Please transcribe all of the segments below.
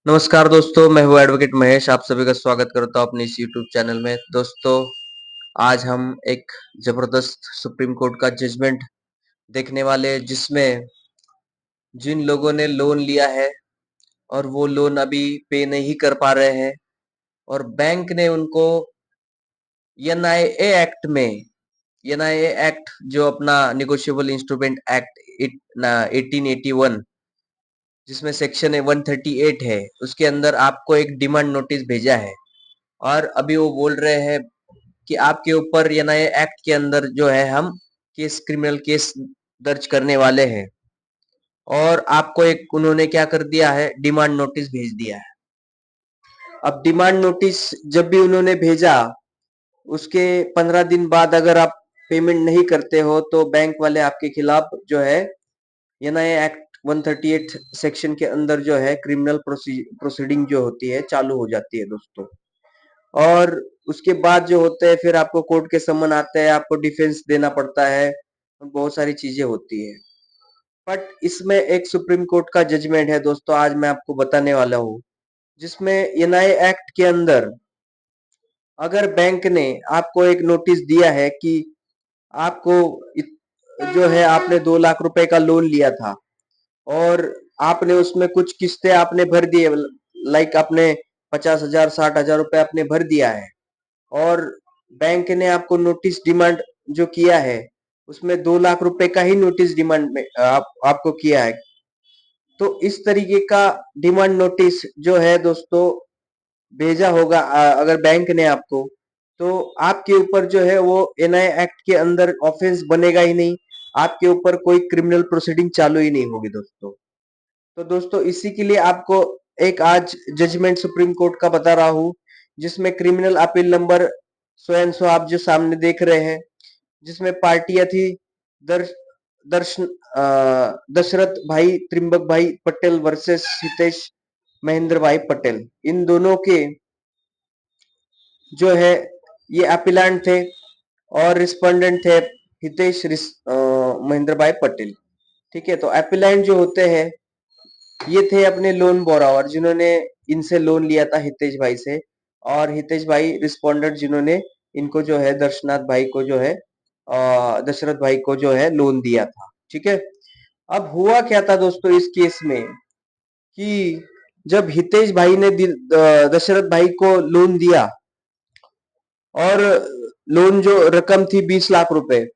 नमस्कार दोस्तों, मैं हूँ एडवोकेट महेश। आप सभी का स्वागत करता हूँ अपने इस यूट्यूब चैनल में। दोस्तों, आज हम एक जबरदस्त सुप्रीम कोर्ट का जजमेंट देखने वाले हैं, जिसमें जिन लोगों ने लोन लिया है और वो लोन अभी पे नहीं कर पा रहे हैं और बैंक ने उनको एनआईए एक्ट में एनआईए एक्ट जो अपना निगोशिएबल इंस्ट्रूमेंट एक्ट 1881 जिसमें सेक्शन 138 है, उसके अंदर आपको एक डिमांड नोटिस भेजा है। और अभी वो बोल रहे हैं कि आपके ऊपर एनआईए एक्ट के अंदर जो है हम क्रिमिनल केस दर्ज करने वाले हैं। और आपको एक उन्होंने क्या कर दिया है, डिमांड नोटिस भेज दिया है। अब डिमांड नोटिस जब भी उन्होंने भेजा, उसके 15 दिन बाद अगर आप पेमेंट नहीं करते हो तो बैंक वाले आपके खिलाफ जो है एनआईए एक्ट 138 सेक्शन के अंदर जो है क्रिमिनल प्रोसीडिंग जो होती है चालू हो जाती है दोस्तों। और उसके बाद जो होते हैं फिर आपको कोर्ट के समन आते हैं, आपको डिफेंस देना पड़ता है, बहुत सारी चीजें होती है। बट इसमें एक सुप्रीम कोर्ट का जजमेंट है दोस्तों, आज मैं आपको बताने वाला हूँ, जिसमें एनआईए एक्ट के अंदर अगर बैंक ने आपको एक नोटिस दिया है कि आपको जो है आपने 2 लाख रुपए का लोन लिया था और आपने उसमें कुछ किस्तें आपने भर दिए, लाइक आपने 50,000 60,000 रुपए आपने भर दिया है और बैंक ने आपको नोटिस डिमांड जो किया है उसमें 2 लाख रुपए का ही नोटिस डिमांड में आपको किया है। तो इस तरीके का डिमांड नोटिस जो है दोस्तों भेजा होगा अगर बैंक ने आपको, तो आपके ऊपर जो है वो एनआई एक्ट के अंदर ऑफेंस बनेगा ही नहीं, आपके ऊपर कोई क्रिमिनल प्रोसीडिंग चालू ही नहीं होगी दोस्तों। तो दोस्तों इसी के लिए आपको एक आज जजमेंट सुप्रीम कोर्ट का बता रहा हूं, जिसमें criminal appeal number so and so आप जो सामने देख रहे हैं, जिसमें पार्टियां थी दर्श दर्शन दशरथ भाई त्रिंबक भाई पटेल वर्सेस हितेश महेंद्र भाई पटेल, इन दोनों के जो है ये अपीलांट थे और रिस्पोंडेंट थे महेंद्र भाई पटेल। ठीक है, तो अपीलांट जो होते हैं ये थे अपने लोन बोरावर जिन्होंने इनसे लोन लिया था हितेश भाई से, और हितेश भाई रिस्पोंडेंट जिन्होंने इनको जो है दर्शनाथ भाई को जो है दशरथ भाई को जो है लोन दिया था। ठीक है, अब हुआ क्या था दोस्तों इस केस में कि जब हितेश भाई ने दशरथ भाई को लोन दिया और लोन जो रकम थी 20 लाख रुपए,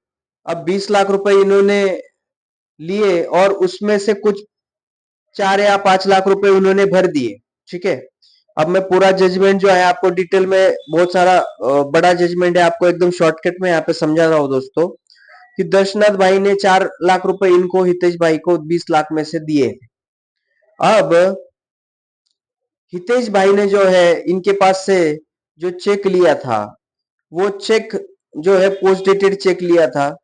अब 20 लाख रुपए इन्होंने लिए और उसमें से कुछ 4 या 5 लाख रुपए उन्होंने भर दिए। ठीक है, अब मैं पूरा जजमेंट जो है आपको डिटेल में, बहुत सारा बड़ा जजमेंट है, आपको एकदम शॉर्टकट में यहाँ पे समझा रहा हूँ दोस्तों, कि दर्शनाथ भाई ने 4 लाख रुपए इनको हितेश भाई को 20 लाख में से दिए। अब हितेश भाई ने जो है इनके पास से जो चेक लिया था, वो चेक जो है पोस्ट डेटेड चेक लिया था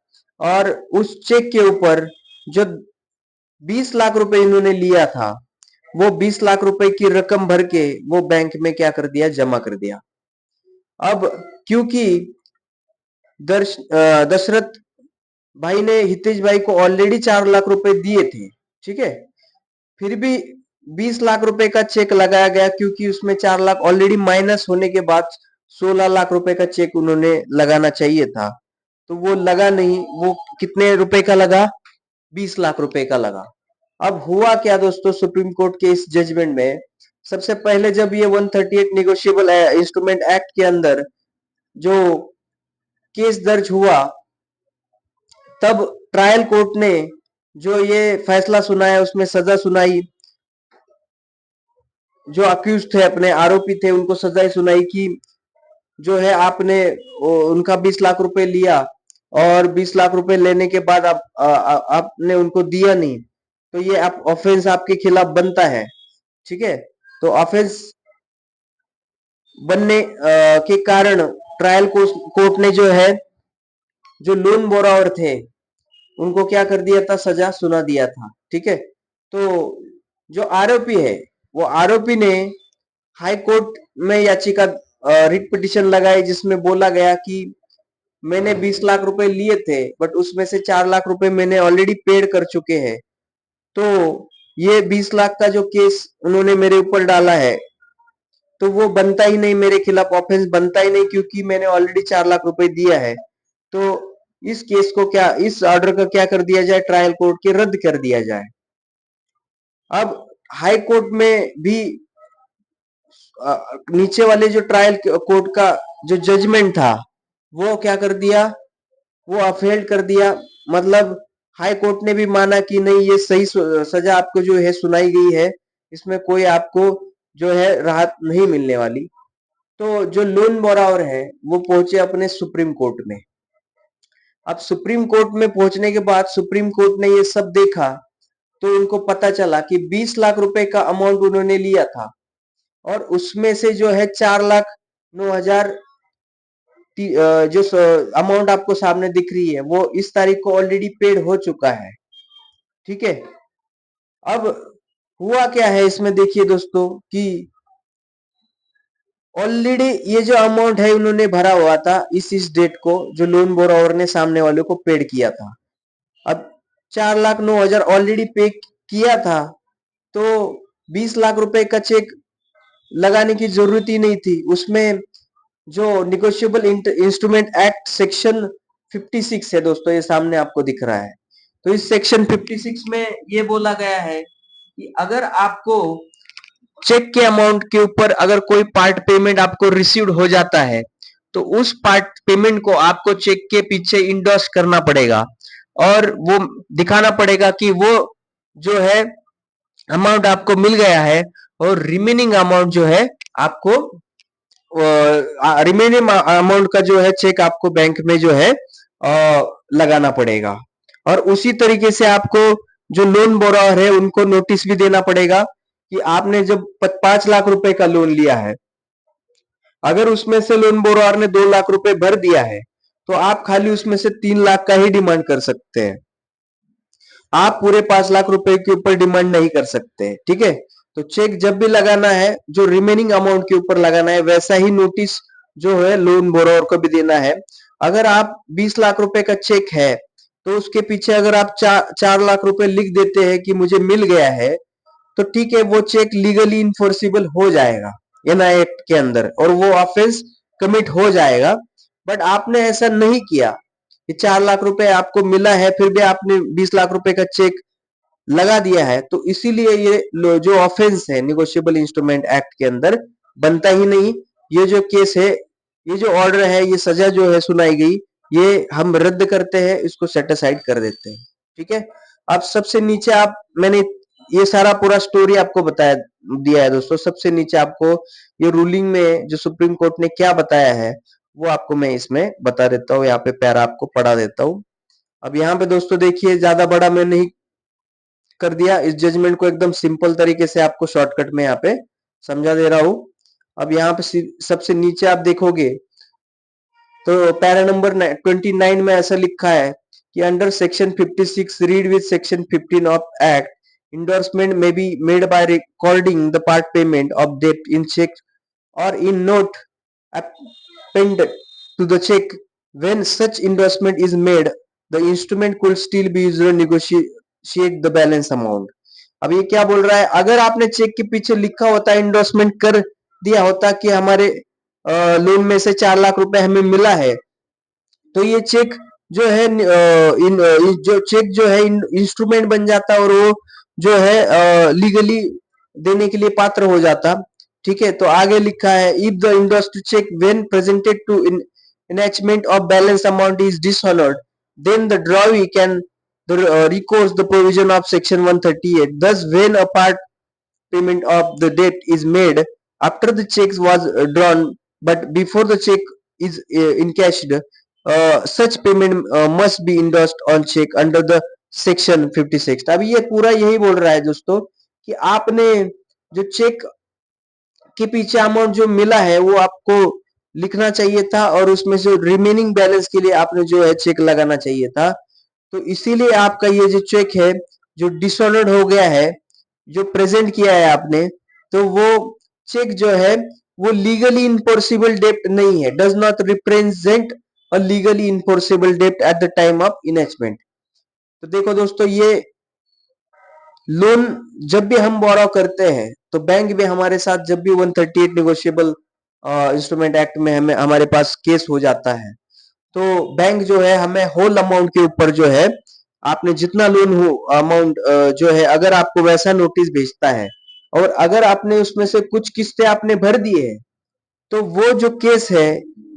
और उस चेक के ऊपर जो 20 लाख रुपए इन्होंने लिया था, वो 20 लाख रुपए की रकम भर के वो बैंक में क्या कर दिया, जमा कर दिया। अब क्योंकि दशरथ भाई ने हितेश भाई को ऑलरेडी 4 लाख रुपए दिए थे, ठीक है, फिर भी 20 लाख रुपए का चेक लगाया गया, क्योंकि उसमें 4 लाख ऑलरेडी माइनस होने के बाद 16 लाख रुपए का चेक उन्होंने लगाना चाहिए था, तो वो लगा नहीं। वो कितने रुपए का लगा, 20 लाख रुपए का लगा। अब हुआ क्या दोस्तों, सुप्रीम कोर्ट के इस जजमेंट में सबसे पहले जब ये 138 निगोशिएबल इंस्ट्रूमेंट एक्ट के अंदर जो केस दर्ज हुआ, तब ट्रायल कोर्ट ने जो ये फैसला सुनाया उसमें सजा सुनाई, जो अक्यूज थे अपने आरोपी थे उनको सजा सुनाई कि जो है आपने उनका 20 लाख रुपए लिया और 20 लाख रुपए लेने के बाद आपने उनको दिया नहीं, तो ये आप ऑफेंस आपके खिलाफ बनता है। ठीक है, तो ऑफेंस बनने के कारण ट्रायल कोर्ट ने जो है जो लोन बोरावर थे उनको क्या कर दिया था, सजा सुना दिया था। ठीक है, तो जो आरोपी है वो आरोपी ने हाई कोर्ट में याचिका रिट पिटिशन लगाई, जिसमें बोला गया कि मैंने 20 लाख रुपए लिए थे बट उसमें से 4 लाख रुपए मैंने ऑलरेडी पेड कर चुके हैं, तो ये 20 लाख का जो केस उन्होंने मेरे ऊपर डाला है, तो वो बनता ही नहीं, मेरे खिलाफ ऑफेंस बनता ही नहीं, क्योंकि मैंने ऑलरेडी 4 लाख रुपए दिया है। तो इस केस को क्या, इस ऑर्डर का क्या कर दिया जाए, ट्रायल कोर्ट के रद्द कर दिया जाए। अब हाई कोर्ट में भी नीचे वाले जो ट्रायल कोर्ट का जो जजमेंट था, वो क्या कर दिया, वो अफेल्ड कर दिया। मतलब हाई कोर्ट ने भी माना कि नहीं, ये सही सजा आपको जो है सुनाई गई है, इसमें कोई आपको जो है राहत नहीं मिलने वाली। तो जो लोन बोरावर है वो पहुंचे अपने सुप्रीम कोर्ट में। अब सुप्रीम कोर्ट में पहुंचने के बाद सुप्रीम कोर्ट ने ये सब देखा, तो उनको पता चला कि 20 लाख रुपए का अमाउंट उन्होंने लिया था, और उसमें से जो है 4,09,000 जो अमाउंट आपको सामने दिख रही है, वो इस तारीख को ऑलरेडी पेड हो चुका है। ठीक है। अब हुआ क्या है इसमें, देखिए दोस्तों कि ऑलरेडी ये जो अमाउंट है उन्होंने भरा हुआ था इस डेट को, जो लोन बोरावर ने सामने वाले को पेड किया था। अब 4,09,000 ऑलरेडी पे किया था, तो 20 लाख रुपए का चेक लगाने की जरूरत ही नहीं थी। उसमें जो निगोशिएबल इंस्ट्रूमेंट एक्ट सेक्शन 56 है दोस्तों, ये सामने आपको दिख रहा है। तो इस सेक्शन 56 में ये बोला गया है कि अगर आपको चेक के अमाउंट के ऊपर अगर कोई पार्ट पेमेंट आपको रिसीव्ड हो जाता है, तो उस पार्ट पेमेंट को आपको चेक के पीछे इंडोर्स करना पड़ेगा, और वो दिखाना पड़ेगा कि वो जो है अमाउंट आपको मिल गया है, और रिमेनिंग अमाउंट जो है आपको, रिमेनिंग अमाउंट का जो है चेक आपको बैंक में जो है लगाना पड़ेगा। और उसी तरीके से आपको जो लोन बोरावर है उनको नोटिस भी देना पड़ेगा कि आपने जब 5 लाख रुपए का लोन लिया है, अगर उसमें से लोन बोरावर ने 2 लाख रुपए भर दिया है, तो आप खाली उसमें से 3 लाख का ही डिमांड कर सकते हैं। आप पूरे 5 लाख रुपए के ऊपर डिमांड नहीं कर सकते। ठीक है। तो चेक जब भी लगाना है, जो रिमेनिंग अमाउंट के ऊपर लगाना है, वैसा ही नोटिस जो है लोन बोरोवर को भी देना है। अगर आप 20 लाख रुपए का चेक है, तो उसके पीछे अगर आप 4 लाख रुपए लिख देते हैं कि मुझे मिल गया है, तो ठीक है, वो चेक लीगली इन्फोर्सिबल हो जाएगा एनआई एक्ट के अंदर, और वो ऑफेंस कमिट हो जाएगा। बट आपने ऐसा नहीं किया कि 4 लाख रुपए आपको मिला है, फिर भी आपने 20 लाख रुपए का चेक लगा दिया है, तो इसीलिए ये जो ऑफेंस है निगोशिएबल इंस्ट्रूमेंट एक्ट के अंदर बनता ही नहीं। ये जो केस है, ये जो ऑर्डर है, ये सजा जो है सुनाई गई, ये हम रद्द करते हैं, इसको सेट असाइड कर देते हैं। ठीक है। अब सबसे नीचे आप, मैंने ये सारा पूरा स्टोरी आपको बताया दिया है दोस्तों। सबसे नीचे आपको ये रूलिंग में जो सुप्रीम कोर्ट ने क्या बताया है, वो आपको मैं इसमें बता देता हूँ। यहाँ पे पैरा आपको पढ़ा देता हूँ। अब यहाँ पे दोस्तों देखिए, ज्यादा बड़ा मैं नहीं कर दिया, इस जजमेंट को एकदम सिंपल तरीके से आपको शॉर्टकट में यहाँ पे समझा दे रहा हूं। अब यहाँ पे सबसे नीचे आप देखोगे, तो पैरा नंबर 29 में ऐसा लिखा है कि under section 56 read with section 15 of act, endorsement may be made by recording the part payment of debt in check or in note appended to the check. When such endorsement is made, the instrument could still be used to negotiate the balance amount. अब ये क्या बोल रहा है, अगर आपने check के पीछे लिखा होता, इंडोर्समेंट कर दिया होता कि हमारे लोन में से 4 लाख रुपए हमें मिला है, तो ये चेक जो है जो चेक जो है इंस्ट्रूमेंट बन जाता, और वो जो है लीगली देने के लिए पात्र हो जाता। ठीक है। तो आगे लिखा है, if the endorsed cheque when presented to enactment of balance amount is dishonored, then the drawee can recourse the provision of section 138. Thus, when a part payment of the debt is made after the check was drawn but before the check is encashed, such payment must be endorsed on check under the section 56. अब ये पूरा यही बोल रहा है दोस्तों कि आपने जो चेक के पीछे अमाउंट जो मिला है, वो आपको लिखना चाहिए था, और उसमें से रिमेनिंग बैलेंस के लिए आपने जो है चेक लगाना चाहिए था। तो इसीलिए आपका ये जो चेक है, जो डिसऑनर्ड हो गया है, जो प्रेजेंट किया है आपने, तो वो चेक जो है वो लीगली इनफोर्सिबल डेप्ट नहीं है, does not represent a legally enforceable डेप्ट एट द टाइम ऑफ इनएचमेंट। तो देखो दोस्तों, ये लोन जब भी हम बोरो करते हैं तो बैंक भी हमारे साथ जब भी 138 नेगोशिएबल इंस्ट्रूमेंट एक्ट में हमें हमारे पास केस हो जाता है तो बैंक जो है हमें होल अमाउंट के ऊपर जो है आपने जितना लोन हो अमाउंट जो है अगर आपको वैसा नोटिस भेजता है और अगर आपने उसमें से कुछ किस्तें आपने भर दिए हैं तो वो जो केस है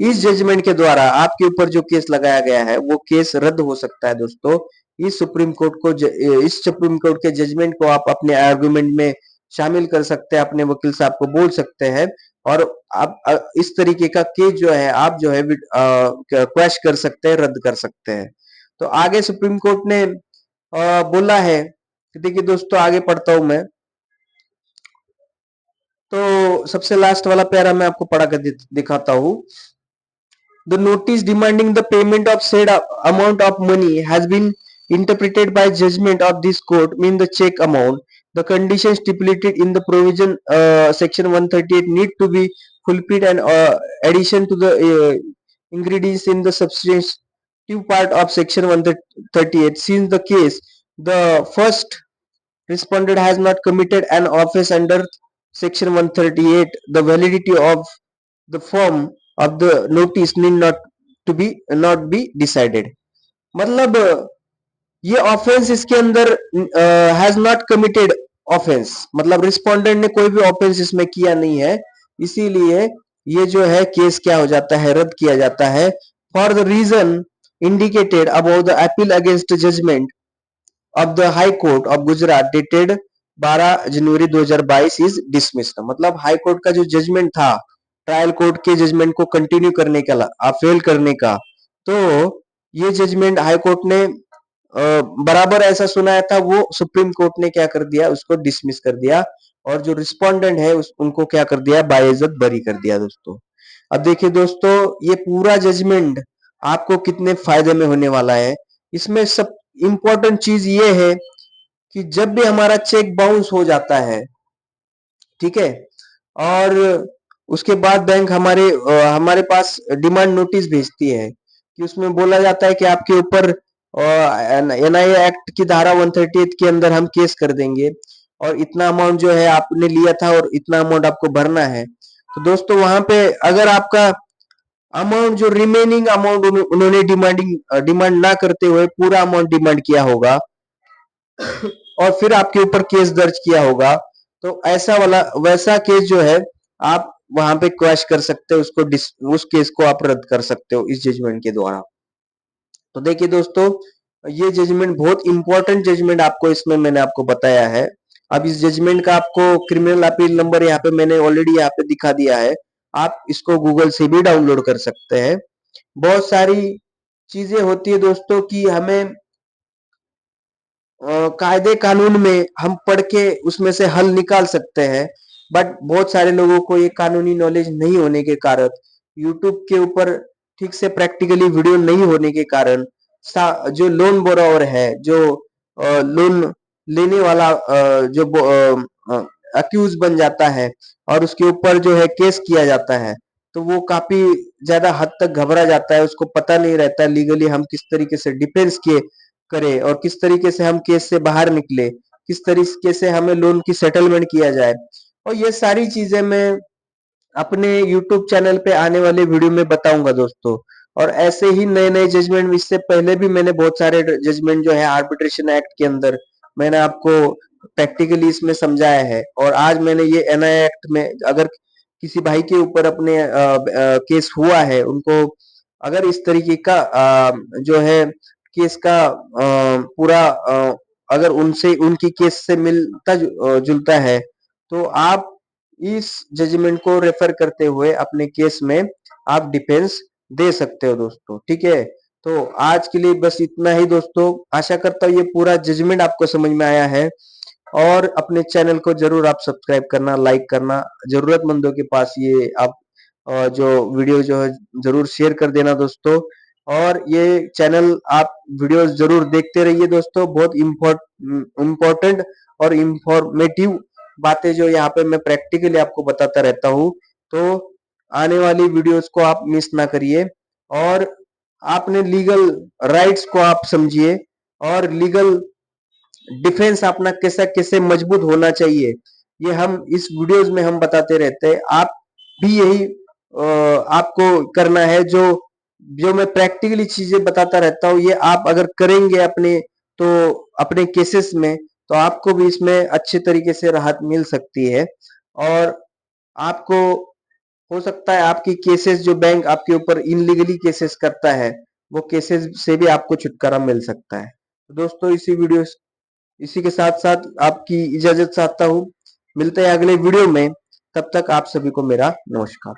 इस जजमेंट के द्वारा आपके ऊपर जो केस लगाया गया है वो केस रद्द हो सकता है दोस्तों। इस सुप्रीम कोर्ट के जजमेंट को आप अपने आर्गुमेंट में शामिल कर सकते हैं, अपने वकील साहब को बोल सकते हैं और आप इस तरीके का केस जो है आप जो है क्वैश कर सकते हैं, रद्द कर सकते हैं। तो आगे सुप्रीम कोर्ट ने बोला है कि देखिए दोस्तों आगे पढ़ता हूं मैं। तो सबसे लास्ट वाला प्यारा मैं आपको पढ़ा कर दिखाता हूँ। The notice demanding the payment of said amount of money has been interpreted by judgment of this court mean the check amount. The conditions stipulated in the provision section 138 need to be fulfilled and addition to the ingredients in the substantive part of section 138 since the case the first respondent has not committed an offense under section 138 the validity of the form of the notice need not be decided। मतलब ये offence इसके अंदर has not committed offence, मतलब respondent ने कोई भी offence इसमें किया नहीं है, इसीलिए ये जो है केस क्या हो जाता है, रद्द किया जाता है। For the reason indicated about the appeal against judgment of the high court of Gujarat dated 12 January 2022 is dismissed. मतलब हाई कोर्ट का जो जजमेंट था ट्रायल कोर्ट के जजमेंट को कंटिन्यू करने का फेल करने का, तो ये जजमेंट हाई कोर्ट ने बराबर ऐसा सुनाया था, वो सुप्रीम कोर्ट ने क्या कर दिया, उसको डिसमिस कर दिया और जो रिस्पोंडेंट है उनको क्या कर दिया, बाइज्जत बरी कर दिया दोस्तों। अब देखिए दोस्तों ये पूरा जजमेंट आपको कितने फायदे में होने वाला है। इसमें सब इंपॉर्टेंट चीज ये है कि जब भी हमारा चेक बाउंस हो जाता है, ठीक है, और उसके बाद बैंक हमारे पास डिमांड नोटिस भेजती है कि उसमें बोला जाता है कि आपके ऊपर एनआईए एक्ट की धारा 138 के अंदर हम केस कर देंगे और इतना अमाउंट जो है आपने लिया था और इतना अमाउंट आपको भरना है। तो दोस्तों वहां पे अगर आपका अमाउंट जो रिमेनिंग अमाउंट उन्होंने डिमांड ना करते हुए पूरा अमाउंट डिमांड किया होगा और फिर आपके ऊपर केस दर्ज किया होगा, तो ऐसा वाला वैसा केस जो है आप वहां पे क्वैश कर सकते हो, उस केस को आप रद्द कर सकते हो इस जजमेंट के द्वारा। तो देखिए दोस्तों ये जजमेंट बहुत इंपॉर्टेंट जजमेंट आपको इसमें मैंने आपको बताया है। अब इस जजमेंट का आपको क्रिमिनल अपील नंबर यहाँ पे मैंने ऑलरेडी यहाँ पे दिखा दिया है, आप इसको गूगल से भी डाउनलोड कर सकते हैं। बहुत सारी चीजें होती है दोस्तों कि हमें कायदे कानून में हम पढ़ के उसमें से हल निकाल सकते हैं, बट बहुत सारे लोगों को ये कानूनी नॉलेज नहीं होने के कारण, यूट्यूब के ऊपर ठीक से प्रैक्टिकली वीडियो नहीं होने के कारण जो लोन बोरोवर है, जो लोन लेने वाला जो अक्यूज बन जाता है और उसके ऊपर जो है केस किया जाता है, तो वो काफी ज्यादा हद तक घबरा जाता है, उसको पता नहीं रहता लीगली हम किस तरीके से डिफेंस किए करें और किस तरीके से हम केस से बाहर निकले, किस तरीके से हमें लोन की सेटलमेंट किया जाए। और ये सारी चीजें मैं अपने यूट्यूब चैनल पे आने वाले वीडियो में बताऊंगा दोस्तों। और ऐसे ही नए नए जजमेंट, इससे पहले भी मैंने बहुत सारे जजमेंट जो है आर्बिट्रेशन एक्ट के अंदर मैंने आपको प्रैक्टिकली इसमें समझाया है। और आज मैंने ये एनआई एक्ट में अगर किसी भाई के ऊपर अपने केस हुआ है, उनको अगर इस तरीके का जो है केस का पूरा अगर उनसे उनकी केस से मिलता जुलता है, तो आप इस जजमेंट को रेफर करते हुए अपने केस में आप डिफेंस दे सकते हो दोस्तों। ठीक है, तो आज के लिए बस इतना ही दोस्तों। आशा करता हूँ ये पूरा जजमेंट आपको समझ में आया है और अपने चैनल को जरूर आप सब्सक्राइब करना, लाइक करना, जरूरतमंदों के पास ये आप जो वीडियो जो है जरूर शेयर कर देना दोस्तों। और ये चैनल आप वीडियो जरूर देखते रहिए दोस्तों, बहुत इम्पोर्टेंट और इंफॉर्मेटिव बातें जो यहाँ पे मैं प्रैक्टिकली आपको बताता रहता हूँ। तो आने वाली वीडियोस को आप मिस ना करिए और आपने लीगल राइट्स को आप समझिए और लीगल डिफेंस अपना कैसा कैसे मजबूत होना चाहिए, ये हम इस वीडियोस में हम बताते रहते हैं। आप भी यही आपको करना है, जो जो मैं प्रैक्टिकली चीजें बताता रहता हूँ, ये आप अगर करेंगे अपने, तो अपने केसेस में, तो आपको भी इसमें अच्छे तरीके से राहत मिल सकती है। और आपको हो सकता है आपकी केसेस, जो बैंक आपके ऊपर इनलीगली केसेस करता है, वो केसेस से भी आपको छुटकारा मिल सकता है। तो दोस्तों, इसी के साथ साथ आपकी इजाजत चाहता हूँ। मिलते हैं अगले वीडियो में, तब तक आप सभी को मेरा नमस्कार।